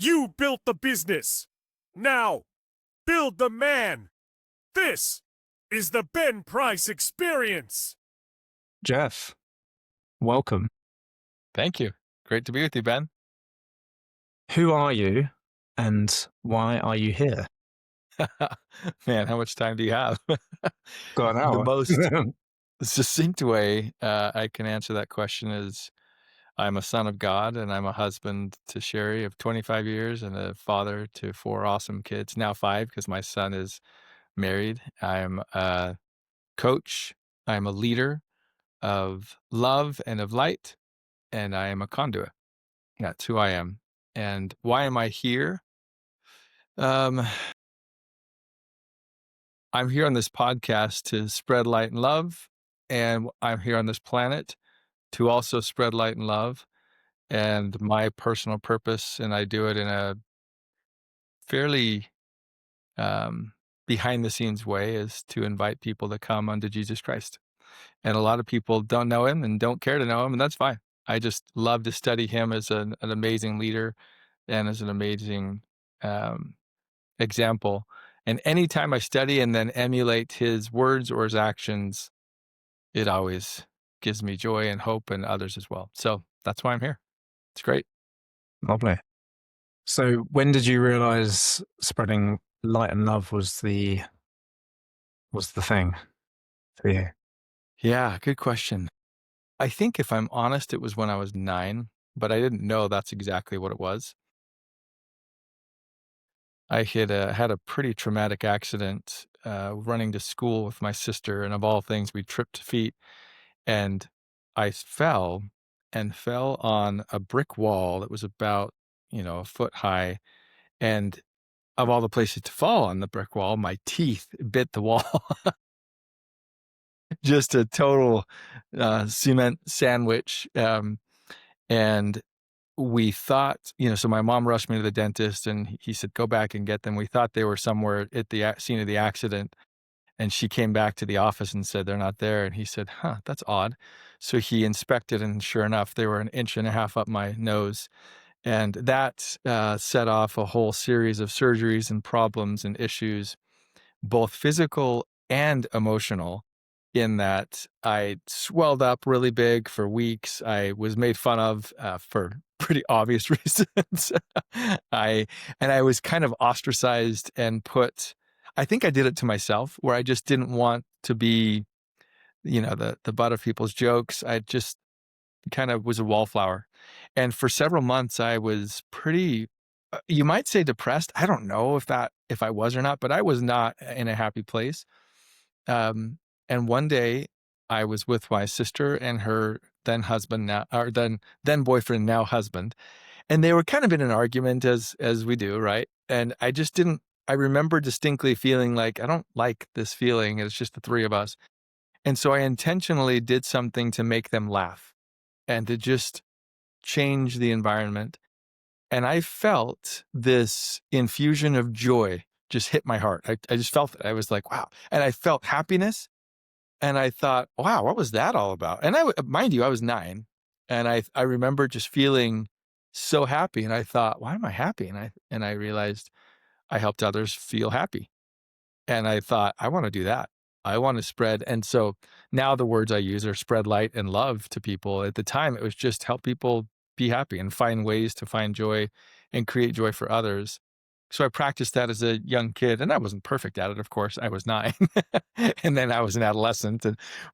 You built the business. Now, build the man. This is the Ben Price experience. Jeff, welcome. Thank you. Great to be with you, Ben. Who are you and why are you here? Man, how much time do you have? Got an The hour. most succinct way I can answer that question is I'm a son of God and I'm a husband to Sherry of 25 years and a father to 4 awesome kids, now 5 because my son is married. I'm a coach. I'm a leader of love and of light, and I am a conduit. That's who I am. And why am I here? Um, I'm here on this podcast to spread light and love, and I'm here on this planet to also spread light and love. And my personal purpose, and I do it in a fairly behind the scenes way, is to invite people to come unto Jesus Christ. And a lot of people don't know him and don't care to know him, and that's fine. I just love to study him as an amazing leader and as an amazing um, example. And anytime I study and then emulate his words or his actions, it always gives me joy and hope and others as well. So that's why I'm here. It's great. Lovely. So when did you realize spreading light and love was the thing for you? Yeah, good question. I think if I'm honest, it was when I was 9, but I didn't know that's exactly what it was. I had a pretty traumatic accident running to school with my sister, and of all things, we tripped feet, and I fell on a brick wall that was about, a foot high, and of all the places to fall on the brick wall, my teeth bit the wall. Just a total cement sandwich. And we thought, so my mom rushed me to the dentist and he said, go back and get them. We thought they were somewhere at the scene of the accident. And she came back to the office and said, they're not there. And he said, that's odd. So he inspected, and sure enough, they were 1.5 inches up my nose. And that set off a whole series of surgeries and problems and issues, both physical and emotional, in that I swelled up really big for weeks. I was made fun of for pretty obvious reasons. I was kind of ostracized and I think I did it to myself, where I just didn't want to be, the butt of people's jokes. I just kind of was a wallflower. And for several months, I was pretty, you might say, depressed. I don't know if I was or not, but I was not in a happy place. And one day I was with my sister and her then husband, then boyfriend, now husband. And they were kind of in an argument as we do, right? And I remember distinctly feeling like, I don't like this feeling. It's just the three of us. And so I intentionally did something to make them laugh and to just change the environment. And I felt this infusion of joy just hit my heart. I just felt it. I was like, wow. And I felt happiness. And I thought, wow, what was that all about? And mind you, I was 9. And I remember just feeling so happy. And I thought, why am I happy? And I realized I helped others feel happy. And I thought, I want to do that. I want to spread. And so now the words I use are spread light and love to people. At the time, it was just help people be happy and find ways to find joy and create joy for others. So I practiced that as a young kid, and I wasn't perfect at it, of course. I was 9, and then I was an adolescent.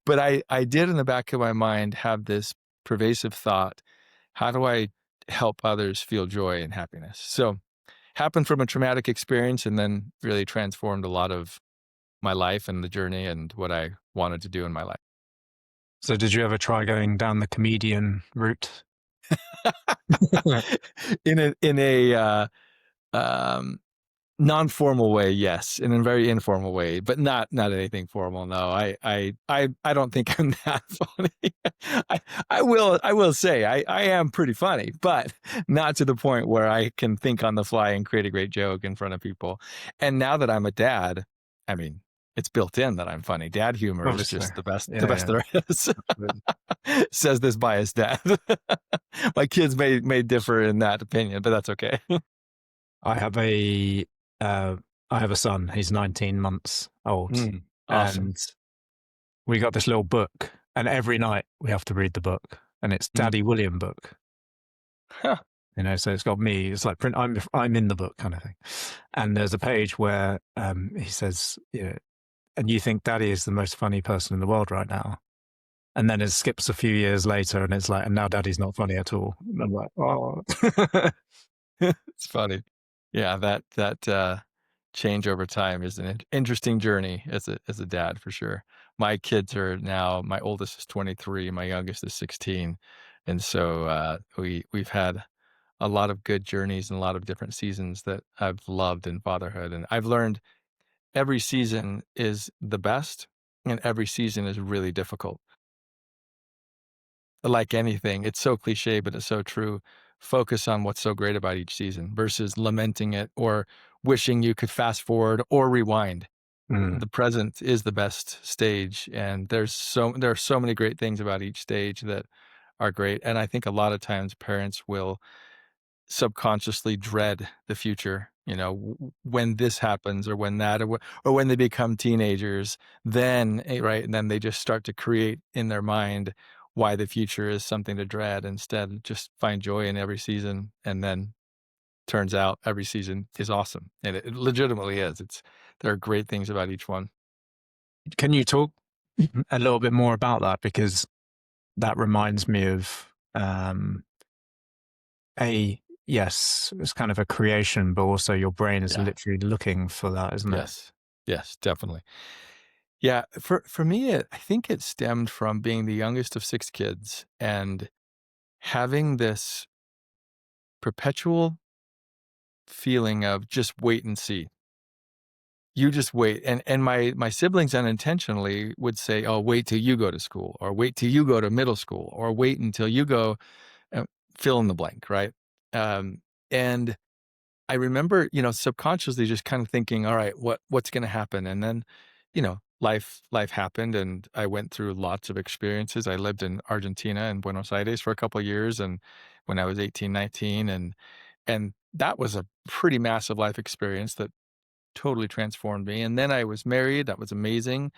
But I did, in the back of my mind, have this pervasive thought: how do I help others feel joy and happiness? So happened from a traumatic experience, and then really transformed a lot of my life and the journey and what I wanted to do in my life. So did you ever try going down the comedian route? In a non-formal way, yes. In a very informal way, but not anything formal. No, I don't think I'm that funny. I will say I am pretty funny, but not to the point where I can think on the fly and create a great joke in front of people. And now that I'm a dad, I mean, it's built in that I'm funny. Dad humor Obviously. is just the best, Yeah, there is. Says this biased dad. My kids may differ in that opinion, but that's okay. I have a I have a son. He's 19 months old, Awesome. and we got this little book, and every night we have to read the book, and it's Mm. Daddy William book. Huh. You know, so it's got me. It's like print. I'm in the book kind of thing. And there's a page where he says, you know, and you think Daddy is the most funny person in the world right now. And then it skips a few years later, and it's like, and now Daddy's not funny at all. And I'm like, oh. It's funny. Yeah, that change over time is an interesting journey as a dad for sure. My kids are now, my oldest is 23, my youngest is 16, and so we've had a lot of good journeys and a lot of different seasons that I've loved in fatherhood, and I've learned every season is the best, and every season is really difficult. Like anything, it's so cliche, but it's so true. Focus on what's so great about each season versus lamenting it or wishing you could fast forward or rewind. Mm. The present is the best stage, and there are so many great things about each stage that are great. And I think a lot of times parents will subconsciously dread the future, you know, when this happens or when that, or when they become teenagers, then, right. And then they just start to create in their mind why the future is something to dread instead. Just find joy in every season. And then turns out every season is awesome. And it legitimately is. There are great things about each one. Can you talk a little bit more about that? Because that reminds me of yes, it's kind of a creation, but also your brain is Yeah. literally looking for that, isn't it? Yes. Yes, definitely. Yeah, for me, I think it stemmed from being the youngest of 6 kids and having this perpetual feeling of just wait and see. You just wait, and my siblings unintentionally would say, "Oh, wait till you go to school," or "Wait till you go to middle school," or "Wait until you go," fill in the blank, right? And I remember, subconsciously just kind of thinking, all right, what's going to happen? And then, life happened and I went through lots of experiences. I lived in Argentina and Buenos Aires for a couple of years and when I was 18, 19 and that was a pretty massive life experience that totally transformed me. And then I was married. That was amazing.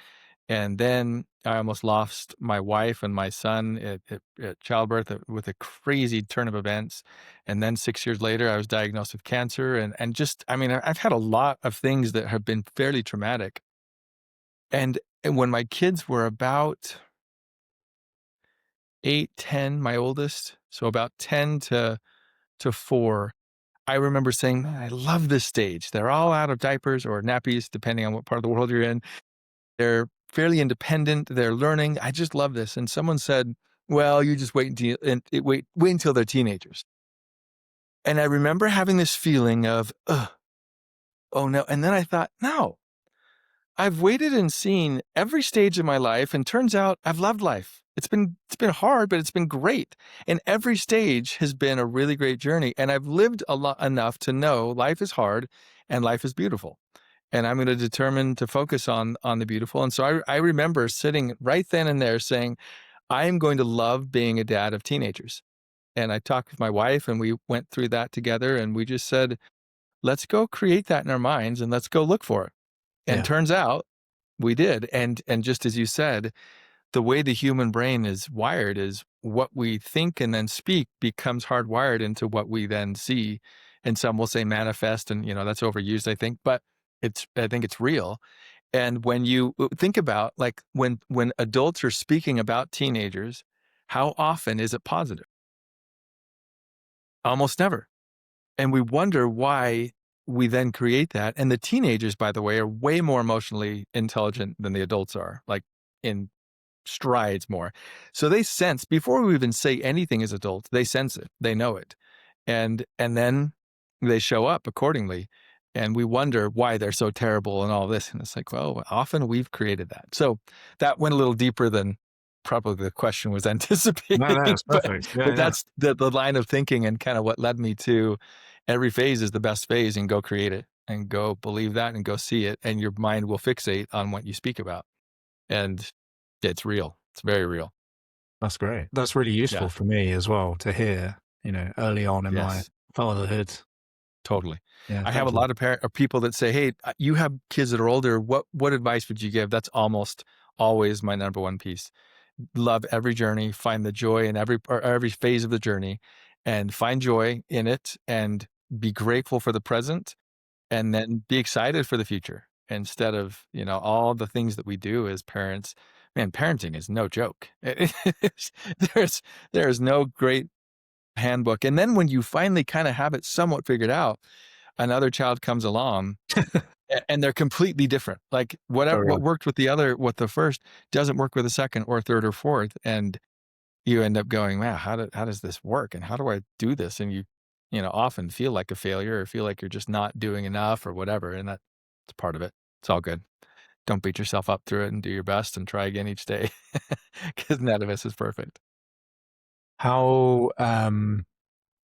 And then I almost lost my wife and my son at childbirth with a crazy turn of events. And then 6 years later, I was diagnosed with cancer. And just, I mean, I've had a lot of things that have been fairly traumatic. And when my kids were about 8, 10, my oldest, so about 10 to 4, I remember saying, "Man, I love this stage. They're all out of diapers or nappies, depending on what part of the world you're in. They're fairly independent. They're learning. I just love this." And someone said, "Well, you just wait until they're teenagers." And I remember having this feeling of, ugh, oh no. And then I thought, no, I've waited and seen every stage of my life, and turns out I've loved life. It's been hard, but it's been great. And every stage has been a really great journey. And I've lived a lot enough to know life is hard and life is beautiful. And I'm going to determine to focus on the beautiful. And so I remember sitting right then and there saying, I am going to love being a dad of teenagers. And I talked with my wife and we went through that together and we just said, let's go create that in our minds and let's go look for it. And Yeah. turns out we did. And just as you said, the way the human brain is wired is what we think and then speak becomes hardwired into what we then see. And some will say manifest, and that's overused, I think, but I think it's real. And when you think about like when adults are speaking about teenagers, how often is it positive? Almost never. And we wonder why we then create that. And the teenagers, by the way, are way more emotionally intelligent than the adults are, like in strides more. So they sense before we even say anything as adults, they sense it, they know it. And then they show up accordingly. And we wonder why they're so terrible and all this. And it's like, well, often we've created that. So that went a little deeper than probably the question was anticipating. No, it's but perfect. Yeah, but yeah. that's the line of thinking and kind of what led me to every phase is the best phase and go create it and go believe that and go see it. And your mind will fixate on what you speak about. And it's real. It's very real. That's great. That's really useful Yeah. for me as well to hear, early on in my Yes. fatherhood, Totally. Yeah, I have a thank you. lot of people that say, "Hey, you have kids that are older. What advice would you give?" That's almost always my number one piece. Love every journey, find the joy in every phase of the journey, and find joy in it, and be grateful for the present, and then be excited for the future instead of, all the things that we do as parents. Man, parenting is no joke. There's there's no great handbook. And then when you finally kind of have it somewhat figured out, another child comes along and they're completely different. Like Oh, what really? worked with the first doesn't work with the second or third or fourth. And you end up going, wow, how does this work? And how do I do this? And you often feel like a failure or feel like you're just not doing enough or whatever. And that's part of it. It's all good. Don't beat yourself up through it, and do your best and try again each day, because none of us is perfect. How,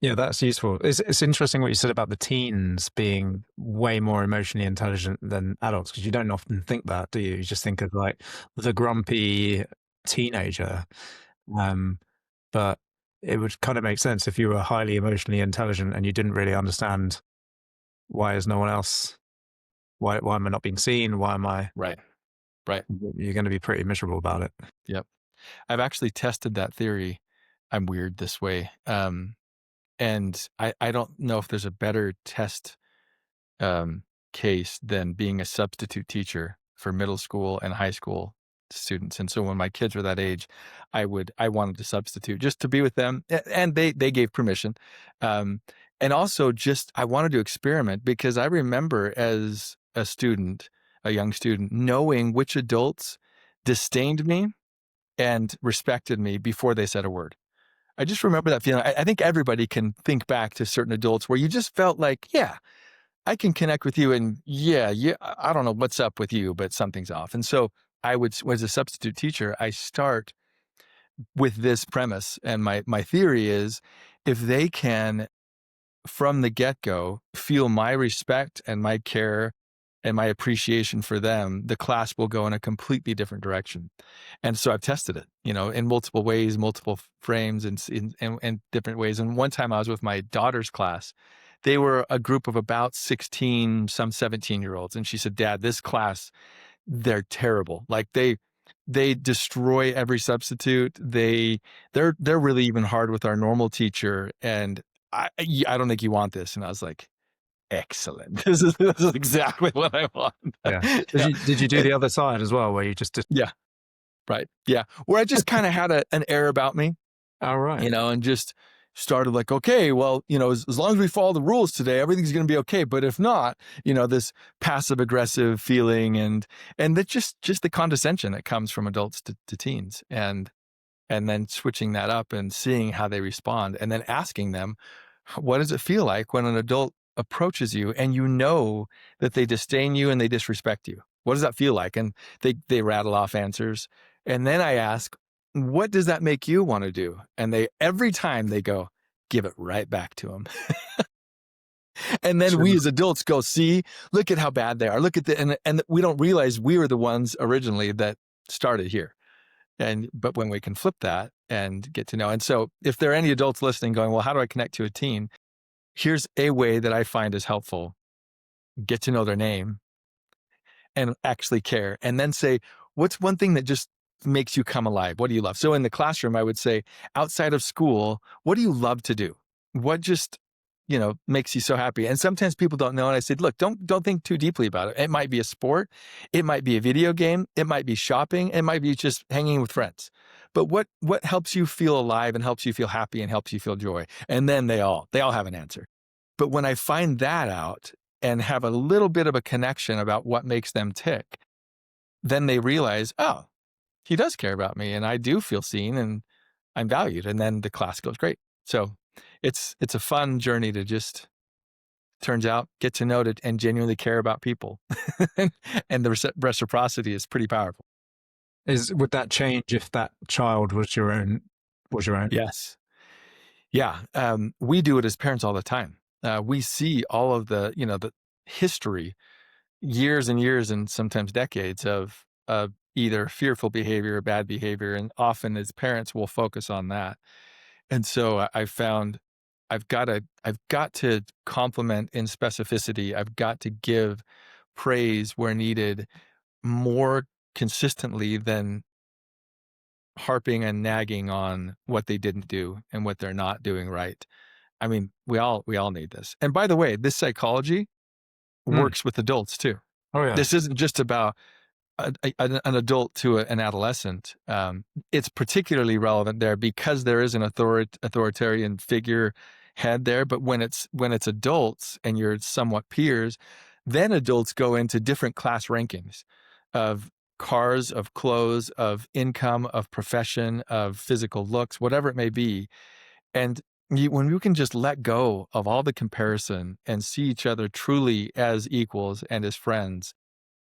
yeah, that's useful. It's interesting what you said about the teens being way more emotionally intelligent than adults, because you don't often think that, do you? You just think of like the grumpy teenager. But it would kind of make sense if you were highly emotionally intelligent and you didn't really understand why is no one else, why am I not being seen? Why am I, Right. Right. you're going to be pretty miserable about it. Yep. I've actually tested that theory. I'm weird this way. And I don't know if there's a better test um, case than being a substitute teacher for middle school and high school students. And so when my kids were that age, I wanted to substitute just to be with them, and they gave permission. Um, and also just I wanted to experiment, because I remember as a young student, knowing which adults disdained me and respected me before they said a word. I just remember that feeling. I think everybody can think back to certain adults where you just felt like, yeah, I can connect with you, and yeah, I don't know what's up with you, but something's off. And so as a substitute teacher, I start with this premise, and my theory is, if they can from the get-go feel my respect and my care and my appreciation for them, the class will go in a completely different direction. And so I've tested it, in multiple ways, multiple frames, and in different ways. And one time I was with my daughter's class. They were a group of about 16, some 17-year-olds. And she said, "Dad, this class, they're terrible. Like they destroy every substitute. They're really even hard with our normal teacher. And I don't think you want this." And I was like, excellent. This is exactly what I want. Yeah. Yeah. Did you do the other side as well, where you just Yeah. Right. Yeah. Where I just kind of had an air about me, oh, right. and just started like, okay, well, as long as we follow the rules today, everything's going to be okay. But if not, this passive aggressive feeling, and that just the condescension that comes from adults to teens, and then switching that up and seeing how they respond, and then asking them, what does it feel like when an adult approaches you and that they disdain you and they disrespect you? What does that feel like? And they rattle off answers. And then I ask, what does that make you want to do? And every time they go, give it right back to them. And then we as adults go, see, look at how bad they are. Look at and we don't realize we were the ones originally that started here. But when we can flip that and get to know. And so if there are any adults listening going, well, how do I connect to a teen? Here's a way that I find is helpful. Get to know their name and actually care. And then say, what's one thing that just makes you come alive? What do you love? So in the classroom, I would say, outside of school, what do you love to do? What just, makes you so happy? And sometimes people don't know. And I said, look, don't think too deeply about it. It might be a sport. It might be a video game. It might be shopping. It might be just hanging with friends. But what helps you feel alive and helps you feel happy and helps you feel joy? And then they all have an answer. But when I find that out and have a little bit of a connection about what makes them tick, then they realize, oh, he does care about me and I do feel seen and I'm valued. And then the class goes great. So it's a fun journey to just, turns out, get to know it and genuinely care about people. And the reciprocity is pretty powerful. Would that change if that child was your own? Yes. Yeah. We do it as parents all the time. We see all of the history, years and years and sometimes decades of either fearful behavior or bad behavior. And often as parents, we'll focus on that. And so I found I've got to compliment in specificity. I've got to give praise where needed more consistently than harping and nagging on what they didn't do and what they're not doing right. I mean, we all need this. And by the way, this psychology works with adults too. Oh yeah. This isn't just about an adult to an adolescent. It's particularly relevant there because there is an authoritarian figure head there. But when it's adults and you're somewhat peers, then adults go into different class rankings of cars, of clothes, of income, of profession, of physical looks, whatever it may be. And when you can just let go of all the comparison and see each other truly as equals and as friends,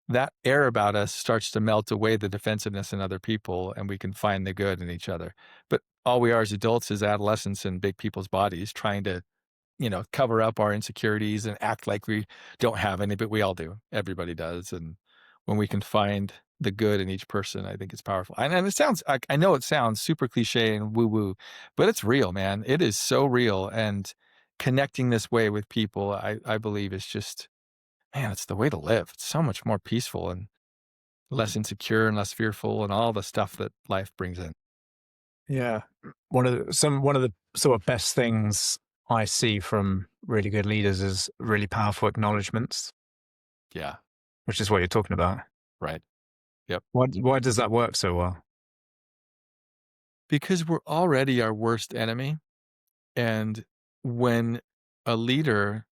that air about us starts to melt away the defensiveness in other people, and we can find the good in each other. But all we are as adults is adolescents in big people's bodies trying to, cover up our insecurities and act like we don't have any, but we all do. Everybody does. And when we can find the good in each person, I think it's powerful. And it sounds, I know it sounds super cliche and woo-woo, but it's real, man. It is so real. And connecting this way with people, I believe is just, man, it's the way to live. It's so much more peaceful and less insecure and less fearful and all the stuff that life brings in. Yeah. One of the sort of best things I see from really good leaders is really powerful acknowledgements. Yeah. Which is what you're talking about. Right. Yep. Why does that work so well? Because we're already our worst enemy. And when a leader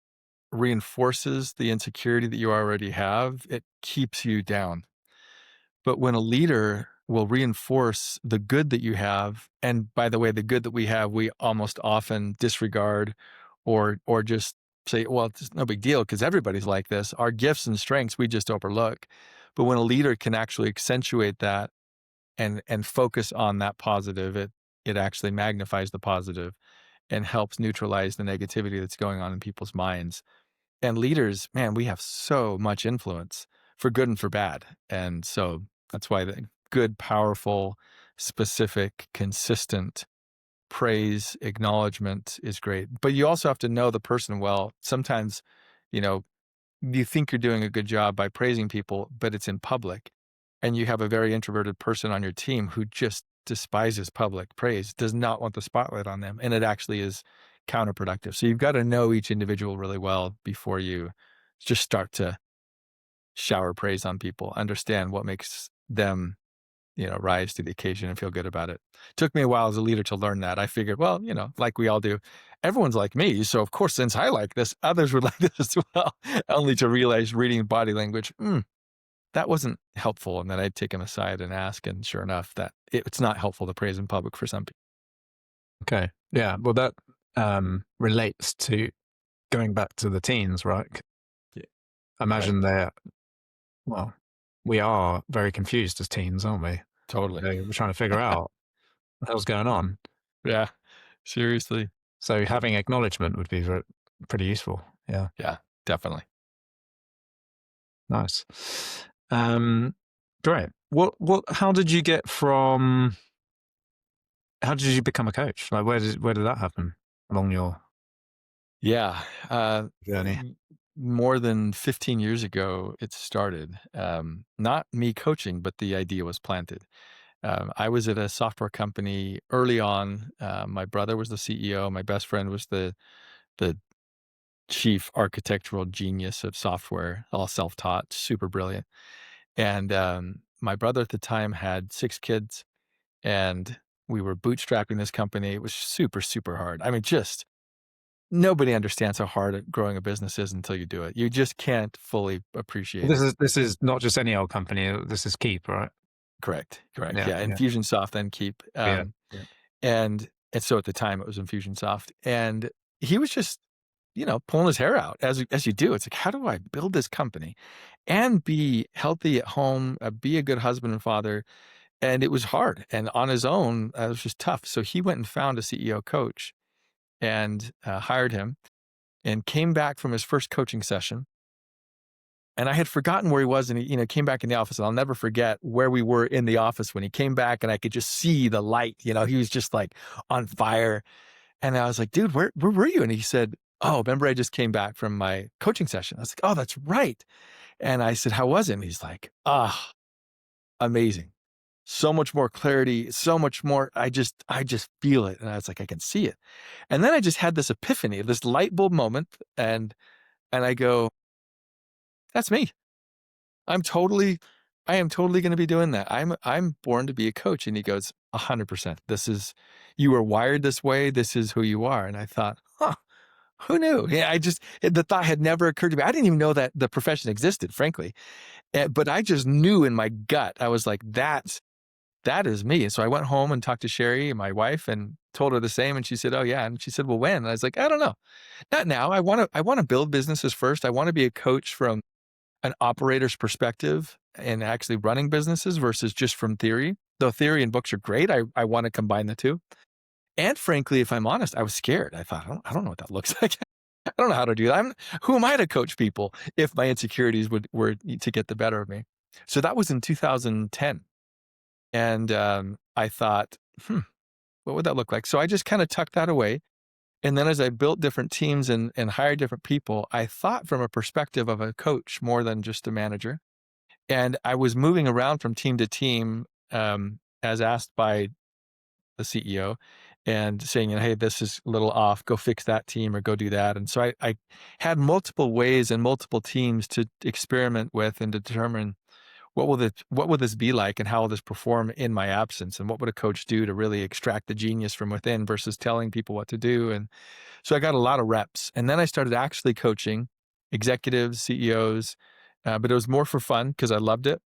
reinforces the insecurity that you already have, it keeps you down. But when a leader will reinforce the good that you have, and by the way, the good that we have, we almost often disregard or just say, well, it's no big deal because everybody's like this. Our gifts and strengths, we just overlook. But when a leader can actually accentuate that and focus on that positive, it actually magnifies the positive and helps neutralize the negativity that's going on in people's minds. And leaders, man, we have so much influence for good and for bad. And so that's why the good, powerful, specific, consistent praise, acknowledgement is great. But you also have to know the person well. Sometimes, you think you're doing a good job by praising people, but it's in public. And you have a very introverted person on your team who just despises public praise, does not want the spotlight on them. And it actually is counterproductive. So you've got to know each individual really well before you just start to shower praise on people, understand what makes them, rise to the occasion and feel good about it. Took me a while as a leader to learn that. I figured, well, like we all do, everyone's like me. So of course, since I like this, others would like this as well, only to realize reading body language, that wasn't helpful. And then I'd take him aside and ask, and sure enough, that it's not helpful to praise in public for some people. Okay. Yeah. Well, that relates to going back to the teens, right? Yeah. Imagine we are very confused as teens, aren't we? Totally. We're trying to figure out what the hell's going on. Yeah, seriously. So having acknowledgement would be pretty useful. Yeah. Yeah, definitely. Nice. Great. How did you become a coach? Like, where did that happen along your journey? More than 15 years ago, it started. Not me coaching, but the idea was planted. I was at a software company early on. My brother was the CEO. My best friend was the chief architectural genius of software, all self-taught, super brilliant. And my brother at the time had 6 kids, and we were bootstrapping this company. It was super, super hard. I mean, just nobody understands how hard growing a business is until you do it. You just can't fully appreciate it. This is not just any old company. This is Keap, right? Correct. Yeah. Infusionsoft, then Keap. And so at the time it was Infusionsoft, and he was just, pulling his hair out as you do. It's like, how do I build this company and be healthy at home, be a good husband and father? And it was hard. And on his own, it was just tough. So he went and found a CEO coach and hired him, and came back from his first coaching session. And I had forgotten where he was, and he came back in the office, and I'll never forget where we were in the office when he came back, and I could just see the light. He was just like on fire. And I was like, dude, where were you? And he said, oh, remember I just came back from my coaching session. I was like, oh, that's right. And I said, how was it? And he's like, amazing. So much more clarity, so much more. I just feel it. And I was like, I can see it. And then I just had this epiphany, this light bulb moment. And I go, that's me. I am totally going to be doing that. I'm born to be a coach. And he goes, 100%. You were wired this way. This is who you are. And I thought, who knew? Yeah, the thought had never occurred to me. I didn't even know that the profession existed, frankly. But I just knew in my gut, I was like, that is me. And so I went home and talked to Sherry, my wife, and told her the same. And she said, oh yeah. And she said, well, when? And I was like, I don't know. Not now. I want to build businesses first. I want to be a coach from an operator's perspective and actually running businesses versus just from theory. Though theory and books are great, I want to combine the two. And frankly, if I'm honest, I was scared. I thought, I don't know what that looks like. I don't know how to do that. Who am I to coach people if my insecurities were to get the better of me? So that was in 2010. And I thought, what would that look like? So I just kind of tucked that away. And then as I built different teams and hired different people, I thought from a perspective of a coach more than just a manager. And I was moving around from team to team as asked by the CEO and saying, hey, this is a little off, go fix that team or go do that. And so I had multiple ways and multiple teams to experiment with and determine what will this be like and how will this perform in my absence? And what would a coach do to really extract the genius from within versus telling people what to do? And so I got a lot of reps. And then I started actually coaching executives, CEOs, but it was more for fun because I loved it.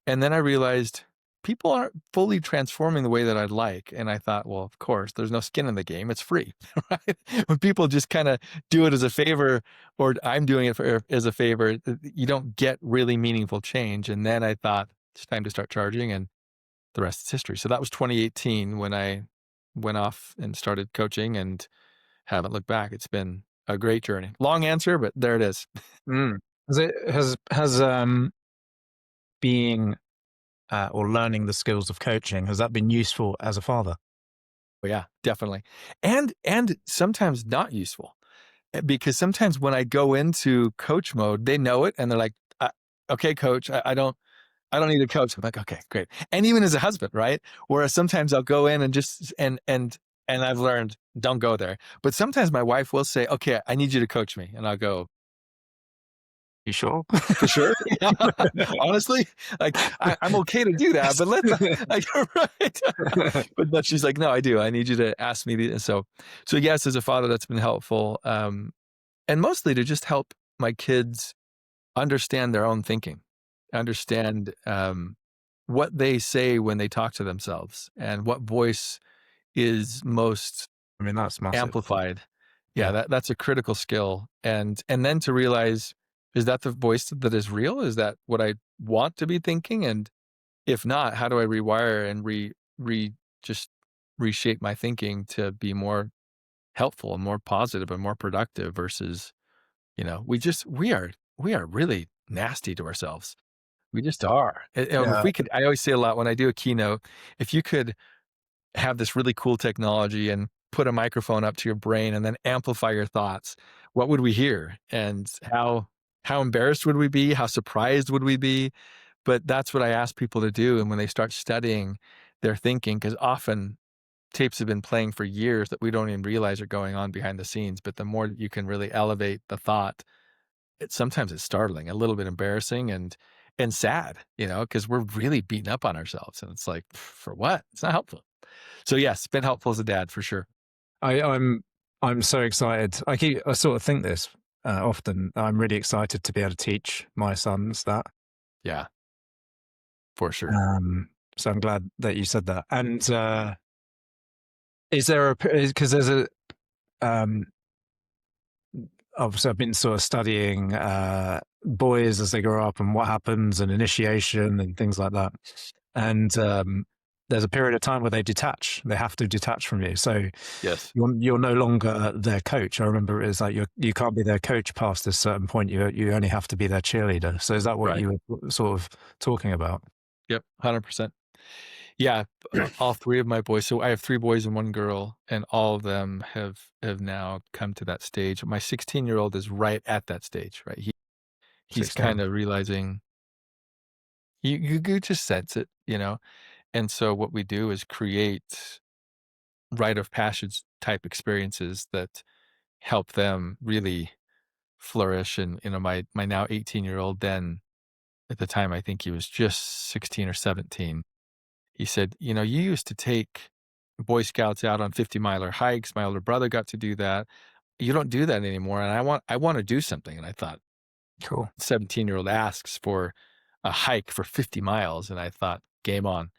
And then I realized people aren't fully transforming the way that I'd like. And I thought, well, of course, there's no skin in the game. It's free, right? When people just kind of do it as a favor, or I'm doing it as a favor, you don't get really meaningful change. And then I thought it's time to start charging, and the rest is history. So that was 2018 when I went off and started coaching and haven't looked back. It's been a great journey. Long answer, but there it is. Has being or learning the skills of coaching, has that been useful as a father? Oh, yeah, definitely. And sometimes not useful, because sometimes when I go into coach mode, they know it and they're like, okay, coach, I don't need a coach. I'm like, okay, great. And even as a husband, right? Whereas sometimes I'll go in and just, and I've learned, don't go there. But sometimes my wife will say, okay, I need you to coach me. And I'll go, you sure? For sure. Honestly, like I'm okay to do that, but right. But she's like, no, I do. I need you to ask me. So yes, as a father, that's been helpful. And mostly to just help my kids understand their own thinking, understand what they say when they talk to themselves and what voice is most that's massive. Amplified. Yeah, that's a critical skill. And then to realize, is that the voice that is real? Is that what I want to be thinking? And if not, how do I rewire and just reshape my thinking to be more helpful and more positive and more productive versus, we are really nasty to ourselves. We just are. If we could, I always say a lot when I do a keynote, if you could have this really cool technology and put a microphone up to your brain and then amplify your thoughts, what would we hear? And how embarrassed would we be? How surprised would we be? But that's what I ask people to do. And when they start studying their thinking, because often tapes have been playing for years that we don't even realize are going on behind the scenes. But the more that you can really elevate the thought, sometimes it's startling, a little bit embarrassing and sad, because we're really beating up on ourselves. And it's like, for what? It's not helpful. So yes, it's been helpful as a dad for sure. I'm so excited. I sort of think this often. I'm really excited to be able to teach my sons that. Yeah, for sure. So I'm glad that you said that. And is there because there's a obviously I've been sort of studying boys as they grow up and what happens and initiation and things like that. And there's a period of time where they detach. They have to detach from you. So yes, you're no longer their coach. I remember it was like you can't be their coach past this certain point. You only have to be their cheerleader. So is that what you were sort of talking about? Yep, 100%. Yeah, all 3 of my boys, so I have 3 boys and 1 girl, and all of them have now come to that stage. My 16-year-old is right at that stage, right? He's 16. kinda realizing you just sense it, you know? And so what we do is create rite of passage type experiences that help them really flourish, and, my now 18-year-old, then at the time, I think he was just 16 or 17. He said, you used to take Boy Scouts out on 50-miler hikes. My older brother got to do that. You don't do that anymore. And I want to do something." And I thought, Cool. 17-year-old asks for a hike for 50 miles. And I thought, game on.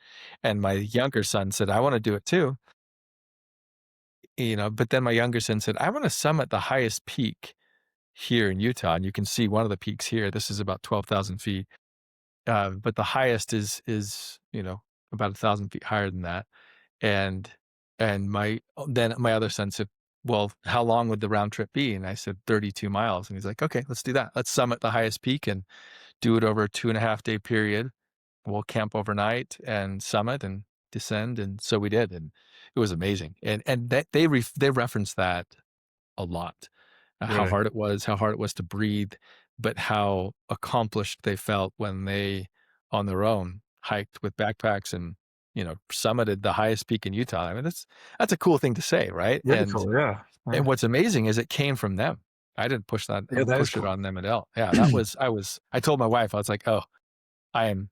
And my younger son said, "I want to do it too." But then my younger son said, "I want to summit the highest peak here in Utah." And you can see one of the peaks here. This is about 12,000 feet. But the highest is, about 1,000 feet higher than that. And then my other son said, "Well, how long would the round trip be?" And I said, 32 miles. And he's like, "Okay, let's do that. Let's summit the highest peak and do it over a 2.5-day period. We'll camp overnight and summit and descend." And so we did, and it was amazing. And that they reference that a lot, Really? how hard it was to breathe, but how accomplished they felt when they, on their own, hiked with backpacks and, summited the highest peak in Utah. I mean, that's a cool thing to say, right? Really cool. Yeah. And Yeah. what's amazing is it came from them. I didn't push Yeah, that is it cool. on them at all. Yeah, I told my wife, I was like, "Oh, I'm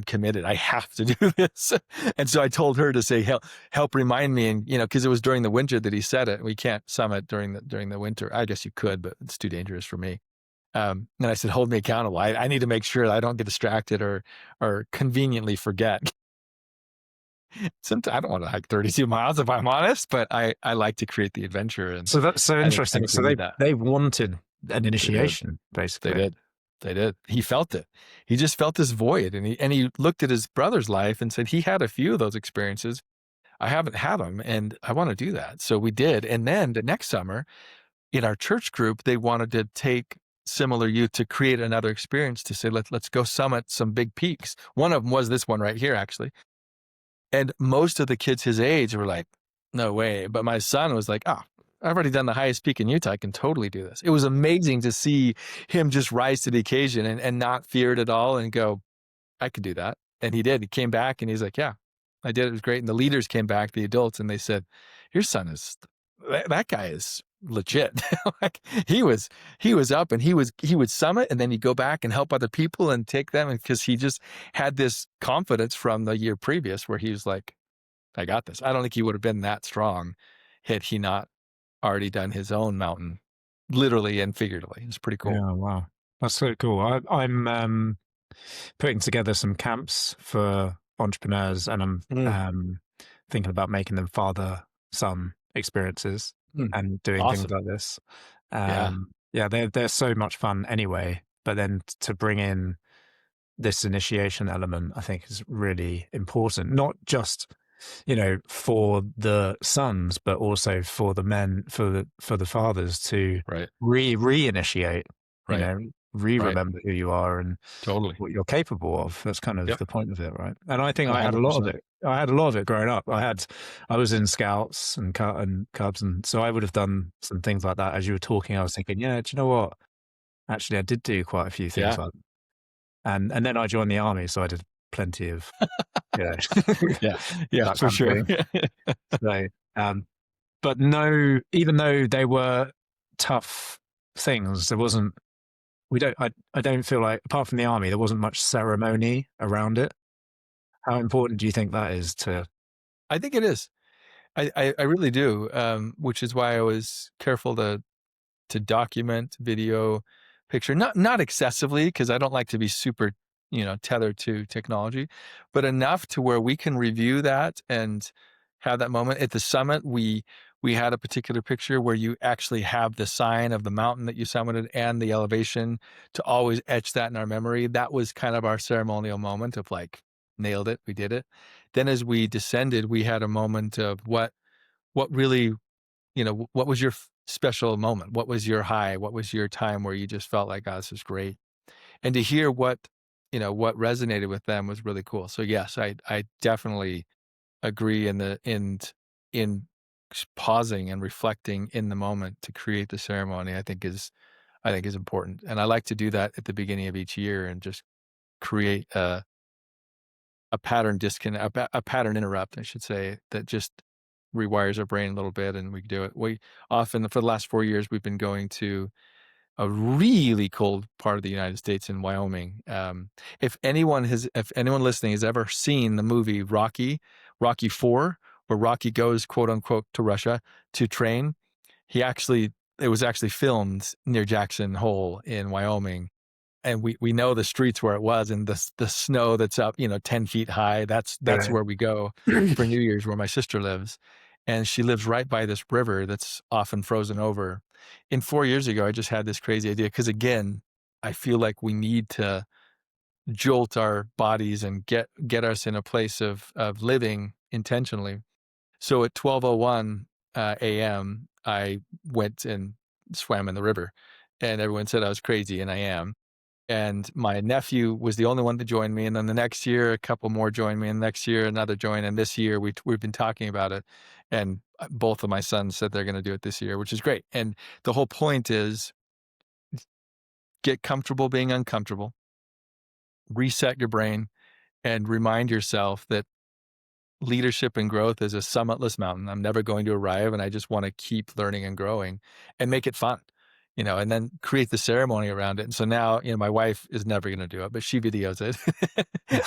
committed. I have to do this." And so I told her to say, help remind me. And, cause it was during the winter that he said it. We can't summit during the winter. I guess you could, but it's too dangerous for me. And I said, "Hold me accountable. I need to make sure that I don't get distracted or conveniently forget." Sometimes I don't want to hike 32 miles if I'm honest, but I like to create the adventure. And So that's so I interesting. think we So need that. they wanted an They did. initiation, They basically. did. They did. He felt it. He just felt this void, and he looked at his brother's life and said, he had a few of those experiences. I haven't had them, and I want to do that. So we did. And then the next summer, in our church group, they wanted to take similar youth to create another experience, to say, let's go summit some big peaks. One of them was this one right here, actually. And most of the kids his age were like, "No way." But my son was like, "Oh, I've already done the highest peak in Utah. I can totally do this." It was amazing to see him just rise to the occasion and not fear it at all and go, "I could do that." And he did. He came back and he's like, "Yeah, I did. It was great." And the leaders came back, the adults, and they said, "Your son that guy is legit." Like he was up, and he would summit, and then he'd go back and help other people and take them. And because he just had this confidence from the year previous where he was like, "I got this." I don't think he would have been that strong had he not already done his own mountain, literally and figuratively. It's pretty cool. Yeah. Wow. That's so cool. I'm putting together some camps for entrepreneurs, and I'm Mm, thinking about making them father-son experiences mm, and doing things awesome. like this. Yeah, Yeah, they're so much fun anyway. But then to bring in this initiation element, I think, is really important. Not just for the sons, but also for the men, for the fathers to right, reinitiate. You right, know, right. remember who you are and Totally. what you're capable of. That's kind of Yep. the point of it, right? And I think I had a lot of 100%. it. I had a lot of it growing up. I was in scouts and cubs, and so I would have done some things like that. As you were talking, I was thinking, yeah, do you know what? Actually, I did do quite a few things Yeah. like that. And then I joined the army, so I did plenty of Yeah. Yeah, that for kind of sure. thing. So, but no, even though they were tough things, there wasn't. I don't feel like, apart from the army, there wasn't much ceremony around it. How important do you think that is to? I think it is. I really do, which is why I was careful to document video, picture, not excessively, because I don't like to be super, tethered to technology, but enough to where we can review that and have that moment. At the summit, we had a particular picture where you actually have the sign of the mountain that you summited and the elevation, to always etch that in our memory. That was kind of our ceremonial moment of like, nailed it, we did it. Then as we descended, we had a moment of what really, what was your special moment? What was your high? What was your time where you just felt like, "Oh, this is great?" And to hear what what resonated with them was really cool. So yes, I definitely agree in pausing and reflecting in the moment to create the ceremony. I think is important, and I like to do that at the beginning of each year and just create a pattern disconnect, a pattern interrupt, I should say, that just rewires our brain a little bit, and we do it. We often, for the last 4 years, we've been going to a really cold part of the United States in Wyoming. If anyone listening has ever seen the movie Rocky 4, where Rocky goes, quote unquote, to Russia to train, it was actually filmed near Jackson Hole in Wyoming. And we know the streets where it was, and the snow that's up, 10 feet high. That's Right. where we go for New Year's, where my sister lives. And she lives right by this river that's often frozen over. And 4 years ago, I just had this crazy idea because, again, I feel like we need to jolt our bodies and get us in a place of living intentionally. So at 12:01 a.m., I went and swam in the river, and everyone said I was crazy, and I am. And my nephew was the only one that joined me. And then the next year, a couple more joined me. And next year, another joined. And this year, we've been talking about it. And both of my sons said they're going to do it this year, which is great. And the whole point is get comfortable being uncomfortable, reset your brain, and remind yourself that leadership and growth is a summitless mountain. I'm never going to arrive, and I just want to keep learning and growing and make it fun, and then create the ceremony around it. And so now, my wife is never going to do it, but she videos it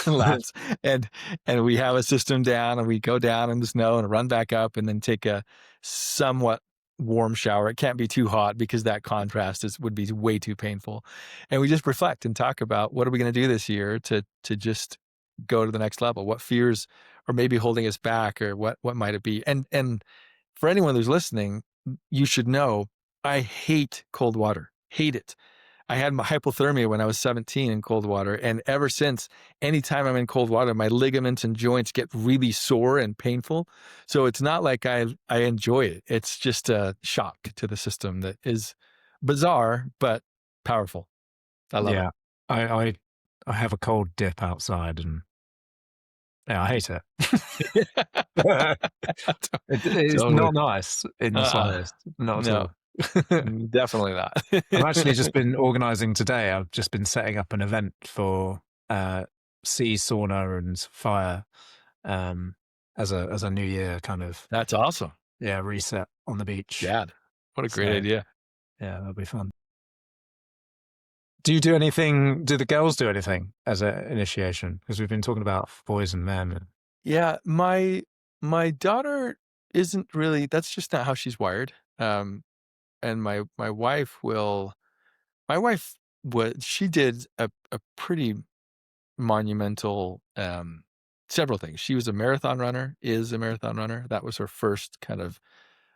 and laughs. And we have a system down, and we go down in the snow and run back up and then take a somewhat warm shower. It can't be too hot because that contrast would be way too painful. And we just reflect and talk about what are we going to do this year to just go to the next level, what fears or maybe holding us back, or what might it be? And for anyone who's listening, you should know I hate cold water. Hate it. I had my hypothermia when I was 17 in cold water, and ever since, anytime I'm in cold water, my ligaments and joints get really sore and painful. So it's not like I enjoy it. It's just a shock to the system that is bizarre but powerful. I love it. Yeah, I have a cold dip outside, and yeah, I hate it. It's Totally. not nice in the slightest. Not at No, all. definitely not. I've actually just been organizing today. I've just been setting up an event for sea sauna and fire as a New Year kind of That's awesome. reset on the beach. Dad, what a great So, idea. Yeah, that'll be fun. Do you do anything? Do the girls do anything as an initiation? Because we've been talking about boys and men. Yeah, my daughter isn't really. That's just not how she's wired. And my wife will. My wife she did a pretty monumental several things. She was a marathon runner. Is a marathon runner. That was her first kind of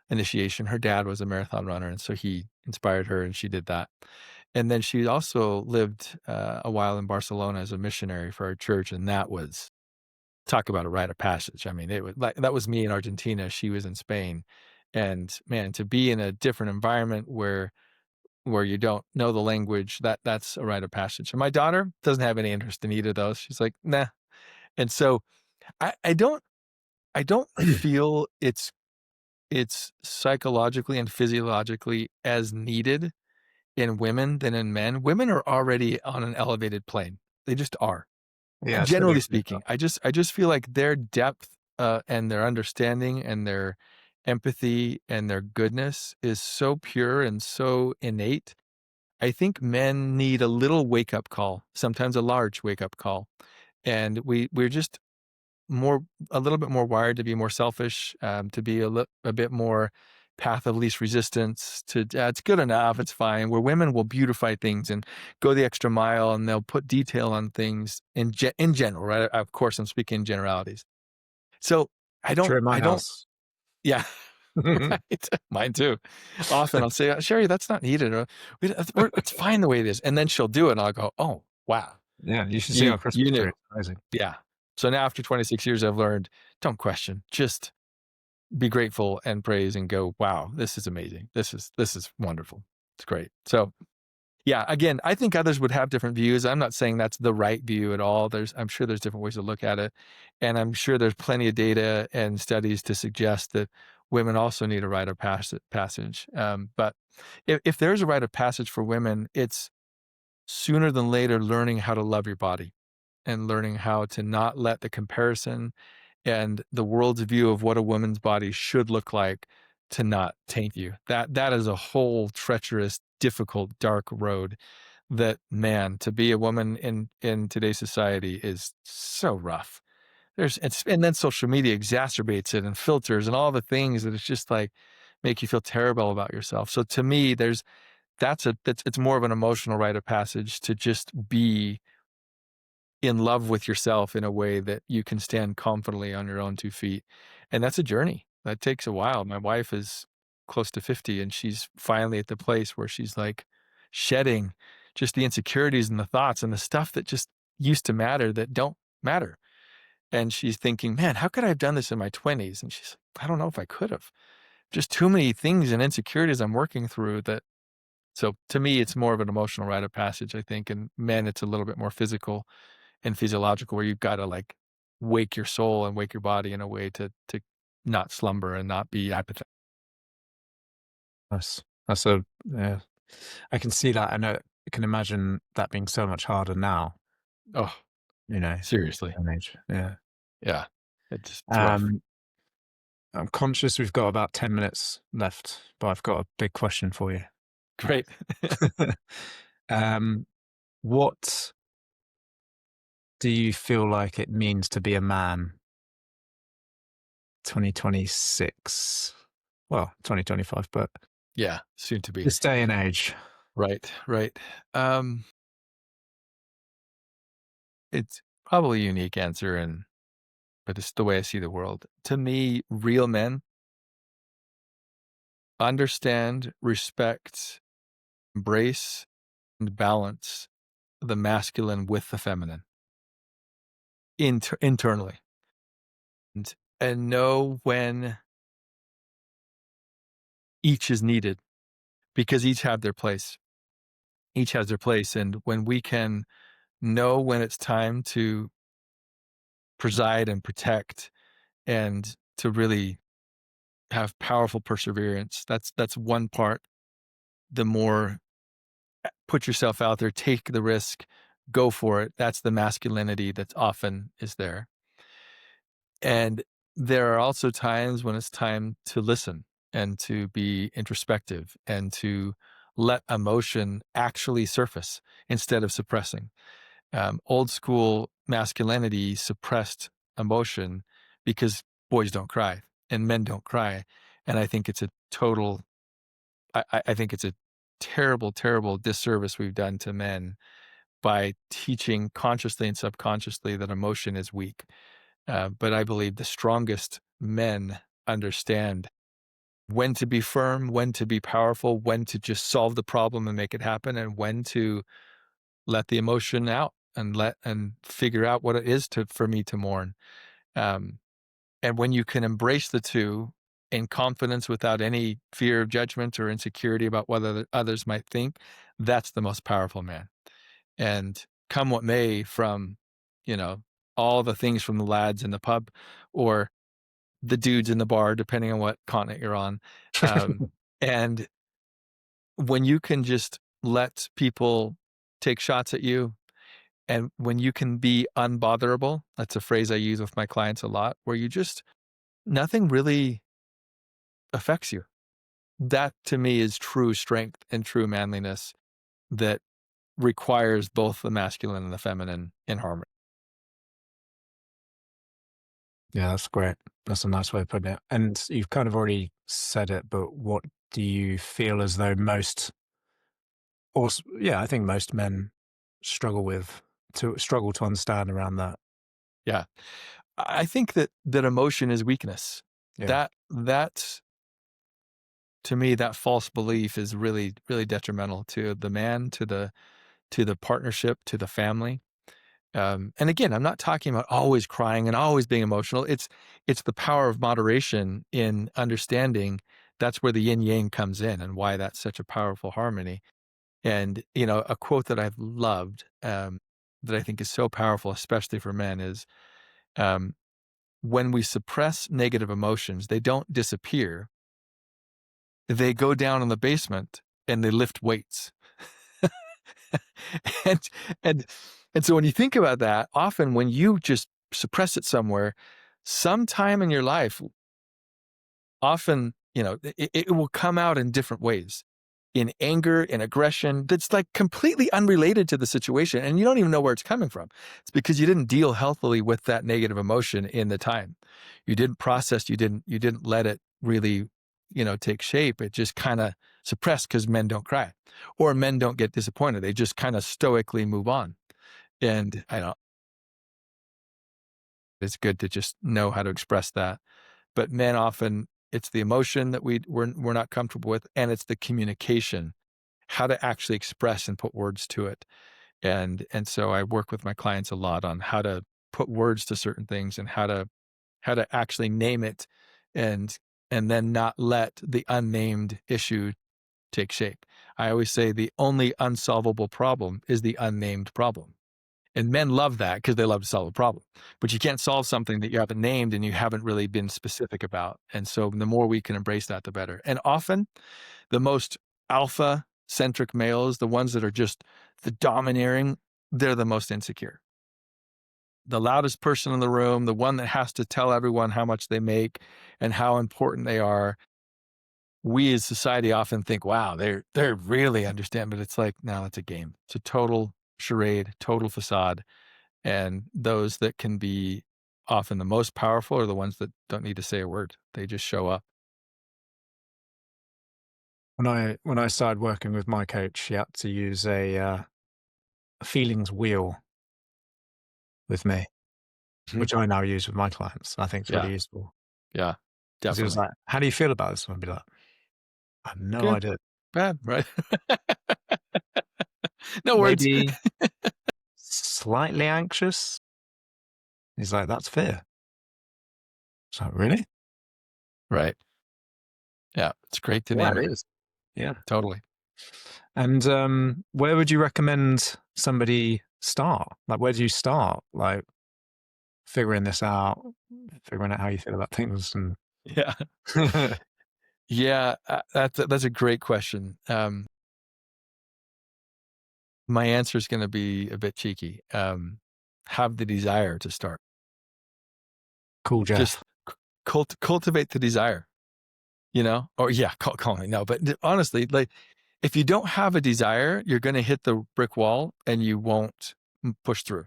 initiation. Her dad was a marathon runner, and so he inspired her, and she did that. And then she also lived a while in Barcelona as a missionary for our church, and that was talk about a rite of passage. I mean, it was like that was me in Argentina. She was in Spain, and man, to be in a different environment where you don't know the language, that's a rite of passage. And my daughter doesn't have any interest in either of those. She's like, nah. And so I don't feel it's psychologically and physiologically as needed in women than in men. Women are already on an elevated plane. They just are. Yeah, Generally speaking, I just feel like their depth and their understanding and their empathy and their goodness is so pure and so innate. I think men need a little wake up call, sometimes a large wake up call. And we're just a little bit more wired to be more selfish, to be a bit more path of least resistance to it's good enough, it's fine. Where women will beautify things and go the extra mile, and they'll put detail on things in general, right? Of course, I'm speaking in generalities. So I don't, true in my house. yeah, right. Mine too. Often I'll say, Sherry, that's not needed, or it's fine the way it is, and then she'll do it, and I'll go, oh wow, Yeah, you should see our Christmas tree. knew. It's amazing. Yeah. So now after 26 years, I've learned, don't question, just be grateful and praise and go, wow, this is amazing. This is wonderful. It's great. So Yeah, again, I think others would have different views. I'm not saying that's the right view at all. I'm sure there's different ways to look at it. And I'm sure there's plenty of data and studies to suggest that women also need a rite of passage. But if there's a rite of passage for women, it's sooner than later learning how to love your body and learning how to not let the comparison and the world's view of what a woman's body should look like to not taint you. That is a whole treacherous, difficult, dark road that, man, to be a woman in today's society is so rough. And then social media exacerbates it, and filters and all the things that it's just like make you feel terrible about yourself. So to me, it's more of an emotional rite of passage to just be in love with yourself in a way that you can stand confidently on your own 2 feet. And that's a journey. That takes a while. My wife is close to 50, and she's finally at the place where she's like shedding just the insecurities and the thoughts and the stuff that just used to matter that don't matter. And she's thinking, man, how could I have done this in my 20s? And she's like, I don't know if I could have. Just too many things and insecurities I'm working through that. So to me, it's more of an emotional rite of passage, I think. And men, it's a little bit more physical and physiological, where you've got to like wake your soul and wake your body in a way to not slumber and not be apathetic. That's a yeah. I can see that. I can imagine that being so much harder now. Oh, seriously. Age. Yeah. Yeah. It's rough. I'm conscious we've got about 10 minutes left, but I've got a big question for you. Great. What do you feel like it means to be a man 2026? Well, 2025, but Yeah, soon to be. this day and age. Right. It's probably a unique answer, but it's the way I see the world. To me, real men understand, respect, embrace, and balance the masculine with the feminine internally, and know when each is needed, because each have their place. Each has their place. And when we can know when it's time to preside and protect and to really have powerful perseverance, that's one part. The more put yourself out there, take the risk, go for it. That's the masculinity that often is there. And there are also times when it's time to listen and to be introspective and to let emotion actually surface instead of suppressing. Old school masculinity suppressed emotion because boys don't cry and men don't cry. And I think it's a total, I think it's a terrible, terrible disservice we've done to men by teaching consciously and subconsciously that emotion is weak. But I believe the strongest men understand when to be firm, when to be powerful, when to just solve the problem and make it happen, and when to let the emotion out and figure out what it is for me to mourn. And when you can embrace the two in confidence without any fear of judgment or insecurity about what others might think, that's the most powerful man. And come what may from, all the things from the lads in the pub or the dudes in the bar, depending on what continent you're on. And when you can just let people take shots at you, and when you can be unbotherable, that's a phrase I use with my clients a lot, where nothing really affects you. That to me is true strength and true manliness that requires both the masculine and the feminine in harmony. Yeah, that's great. That's a nice way of putting it. And you've kind of already said it, but what do you feel as though I think most men struggle to understand around that? Yeah. I think that emotion is weakness. Yeah. That to me, that false belief is really, really detrimental to the man, to the partnership, to the family. And again, I'm not talking about always crying and always being emotional. It's the power of moderation in understanding. That's where the yin yang comes in, and why that's such a powerful harmony. And, a quote that I've loved, that I think is so powerful, especially for men, is, um, when we suppress negative emotions, they don't disappear. They go down in the basement and they lift weights. and, and, and so when you think about that, often when you just suppress it somewhere, sometime in your life, often, it will come out in different ways, in anger, in aggression, that's like completely unrelated to the situation. And you don't even know where it's coming from. It's because you didn't deal healthily with that negative emotion in the time. You didn't process, you didn't let it really, take shape. It just kind of suppressed, because men don't cry or men don't get disappointed. They just kind of stoically move on. And I don't, it's good to just know how to express that. But men often, it's the emotion that we're not comfortable with, and it's the communication, how to actually express and put words to it. And so I work with my clients a lot on how to put words to certain things, and how to actually name it, and then not let the unnamed issue take shape. I always say the only unsolvable problem is the unnamed problem. And men love that because they love to solve a problem. But you can't solve something that you haven't named and you haven't really been specific about. And so the more we can embrace that, the better. And often the most alpha centric males, the ones that are just the domineering, they're the most insecure. The loudest person in the room, the one that has to tell everyone how much they make and how important they are. We as society often think, wow, they're really understand, but it's like, no, it's a game. It's a total charade, total facade. And those that can be often the most powerful are the ones that don't need to say a word. They just show up. When I started working with my coach, she had to use a feelings wheel with me, which I now use with my clients. I think it's really Yeah. useful. Yeah, Because he was definitely. like, "How do you feel about this?" And I'd be like, "I have no Good, idea. bad, right? No words. Maybe slightly anxious." He's like, "That's fear." It's like, "Really?" Right. Yeah, it's great to Yeah, name it. it is. Yeah. Totally. And where would you recommend somebody start? Like, where do you start? Like, figuring this out, figuring out how you feel about things, and Yeah. Yeah, that's a great question. My answer is gonna be a bit cheeky. Have the desire to start. cool, Just Jeff. cultivate the desire, Or yeah, call me, no, but honestly, like, if you don't have a desire, you're gonna hit the brick wall and you won't push through.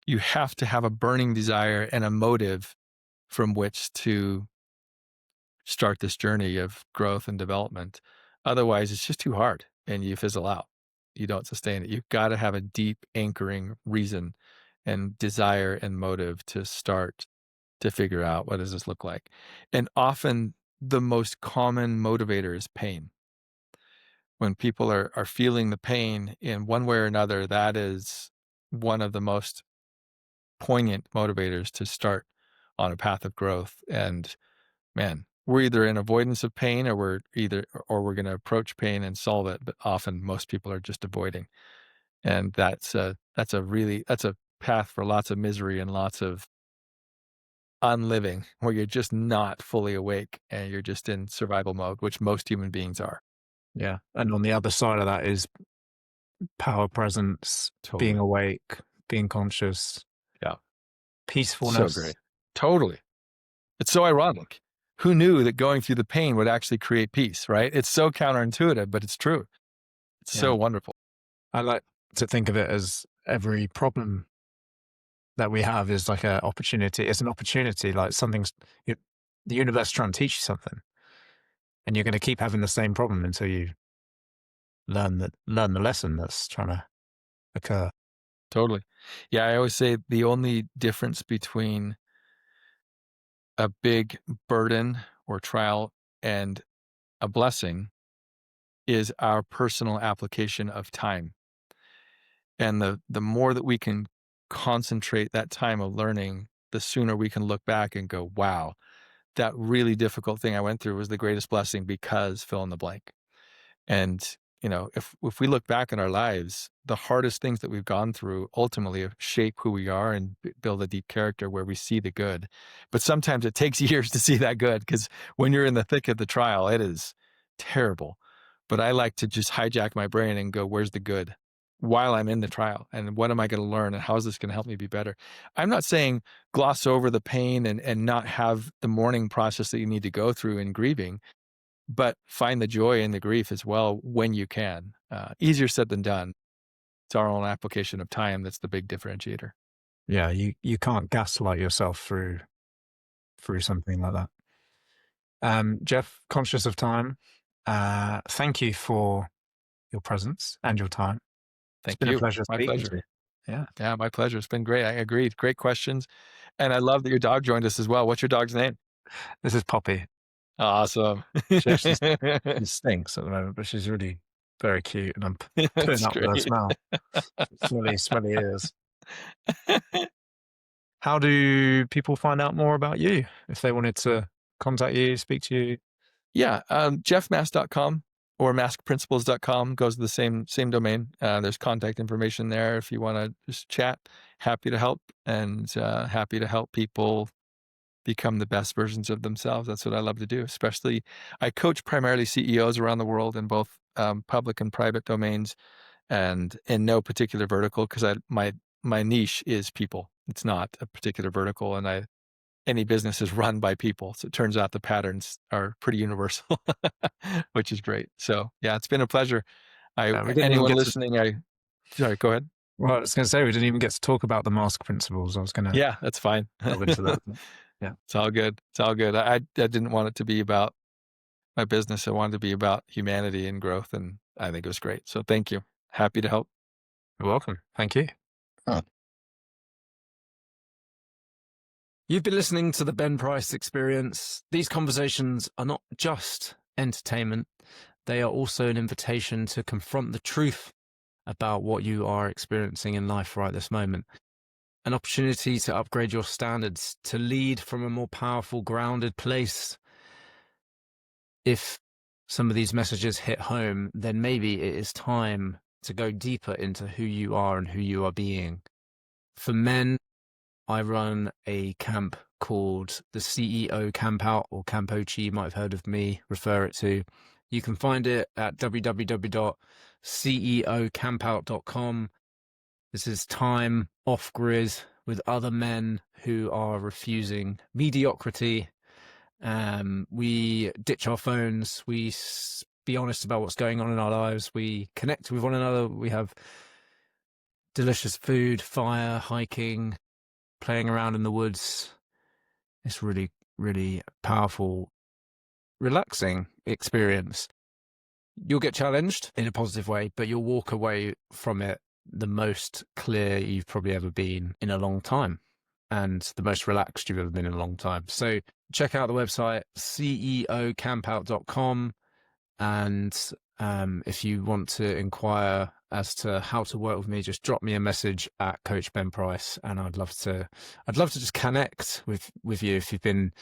You have to have a burning desire and a motive from which to start this journey of growth and development. Otherwise, it's just too hard and you fizzle out. You don't sustain it. You've got to have a deep anchoring reason and desire and motive to start to figure out, what does this look like? And often the most common motivator is pain. When people are feeling the pain in one way or another, that is one of the most poignant motivators to start on a path of growth. And man, we're either in avoidance of pain, or we're going to approach pain and solve it. But often most people are just avoiding. And that's a path for lots of misery and lots of unliving, where you're just not fully awake and you're just in survival mode, which most human beings are. Yeah. And on the other side of that is power presence, being Totally. awake, being conscious, Yeah. So peacefulness. great. Totally. It's so ironic. Who knew that going through the pain would actually create peace, right? It's so counterintuitive, but it's true. It's Yeah. so wonderful. I like to think of it as every problem that we have is like an opportunity. It's an opportunity, like the universe trying to teach you something, and you're going to keep having the same problem until you learn the lesson that's trying to occur. Totally. Yeah, I always say the only difference between a big burden or trial and a blessing is our personal application of time. And the more that we can concentrate that time of learning, the sooner we can look back and go, wow, that really difficult thing I went through was the greatest blessing because fill in the blank. And if we look back in our lives, the hardest things that we've gone through ultimately shape who we are and build a deep character where we see the good. But sometimes it takes years to see that good, because when you're in the thick of the trial, it is terrible. But I like to just hijack my brain and go, where's the good while I'm in the trial? And what am I going to learn? And how is this going to help me be better? I'm not saying gloss over the pain and not have the mourning process that you need to go through in grieving, but find the joy in the grief as well when you can. Easier said than done. It's our own application of time that's the big differentiator. Yeah, you can't gaslight yourself through something like that. Jeff, conscious of time, thank you for your presence and your time. Thank It's been you. a pleasure My speaking pleasure. to you. Yeah. Yeah, my pleasure. It's been great. I agreed. Great questions. And I love that your dog joined us as well. What's your dog's name? This is Poppy. Awesome. She actually stinks at the moment, but she's really very cute, and I'm putting up with her great. smell. Smelly ears. How do people find out more about you if they wanted to contact you, speak to you? Yeah, jeffmask.com or maskprinciples.com goes to the same domain. There's contact information there if you want to just chat. Happy to help, and happy to help people become the best versions of themselves. That's what I love to do. Especially, I coach primarily CEOs around the world in both public and private domains, and in no particular vertical, because my niche is people. It's not a particular vertical, and any business is run by people. So it turns out the patterns are pretty universal, which is great. So yeah, it's been a pleasure. Anyone listening, sorry, go ahead. Well, I was going to say, we didn't even get to talk about the mask principles. I was going to. Yeah, that's fine. Delve into that. Yeah, it's all good. It's all good. I didn't want it to be about my business. I wanted to be about humanity and growth, and I think it was great. So thank you. Happy to help. You're welcome. Thank you. Oh. You've been listening to the Ben Price Experience. These conversations are not just entertainment. They are also an invitation to confront the truth about what you are experiencing in life right this moment. An opportunity to upgrade your standards, to lead from a more powerful, grounded place. If some of these messages hit home, then maybe it is time to go deeper into who you are and who you are being. For men, I run a camp called the CEO Camp Out, or Campochi. You might have heard of me refer it to. You can find it at www.ceocampout.com. This is time off grid with other men who are refusing mediocrity. We ditch our phones. We be honest about what's going on in our lives. We connect with one another. We have delicious food, fire, hiking, playing around in the woods. It's really, really powerful, relaxing experience. You'll get challenged in a positive way, but you'll walk away from it the most clear you've probably ever been in a long time, and the most relaxed you've ever been in a long time. So check out the website, ceocampout.com. And if you want to inquire as to how to work with me, just drop me a message at Coach Ben Price, and I'd love to just connect with you if you've been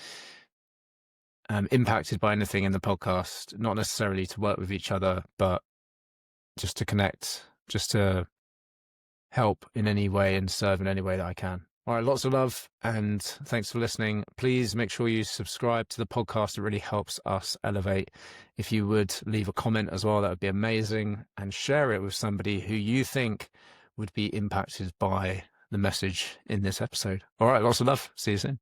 impacted by anything in the podcast, not necessarily to work with each other, but just to connect, just to help in any way and serve in any way that I can. All right, lots of love, and thanks for listening. Please make sure you subscribe to the podcast. It really helps us elevate. If you would leave a comment as well, that would be amazing, and share it with somebody who you think would be impacted by the message in this episode. All right, lots of love. See you soon.